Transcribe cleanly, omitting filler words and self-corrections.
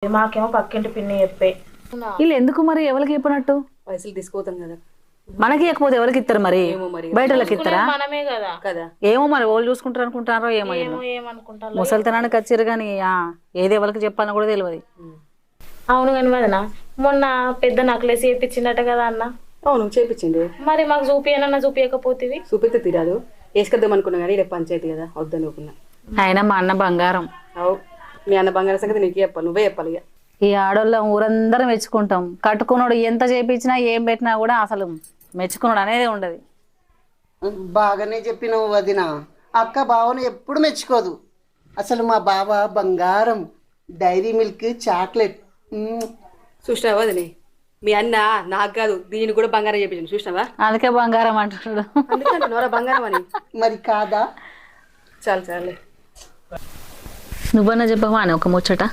మాకేమో పక్కింటి పిన్ని చెప్పే వీళ్ళు ఎందుకు మరి ఎవరికి చెప్పినట్టు? పైసలు తీసుకోతాం కదా. మనకి ఇవ్వకపోతే ఎవరికి ఇస్తారు మరి? బయట వాళ్ళకి ఇస్తారా? మనమే కదా కదా. ఏమో మరి వాళ్ళు చూసుకుంటారు అనుకుంటారో ఏమో. ఏమనుకుంటారు ముసలితనానికి వచ్చారు కానీ ఏది ఎవరికి చెప్పాలని కూడా తెలియదు. అవును కానీ వదన మొన్న పెద్ద నక్లెస్ చేయించిందట కదా అన్న. అవును చేపించిండు. మరి మాకు చూపియనన్నా చూపించకపోతే చూపిస్తే తీరాదు. వేసుకొద్దాం అనుకున్నా కానీ రేపు పంచాయతీ కదా వద్దని అనుకున్నా. ఆయన మా అన్న బంగారం. అవు మీ అన్న బంగారం సంగతి నీకు చెప్పాలి, నువ్వే చెప్పాలి. ఇక ఈ ఆడోళ్ళం ఊరందరం మెచ్చుకుంటాం. కట్టుకున్నాడు ఎంత చేపించినా ఏం పెట్టినా కూడా అసలు మెచ్చుకున్నాడు అనేది ఉండదు. బాగానే చెప్పినావు వదిన. అక్క బావను ఎప్పుడు మెచ్చుకోదు. అసలు మా బావ బంగారం, డైరీ మిల్క్, చాక్లెట్. చూసినావా అదని మీ అన్న నాకు కాదు దీన్ని కూడా బంగారం చేపించండి. చూసినావా? అందుకే బంగారం అంటున్నాడు. అందుకంటే నోరా బంగారం అని. మరి కాదా? చాలు చాలే. నువ్వన్నా చెప్పవా అని ఒక ముచ్చట.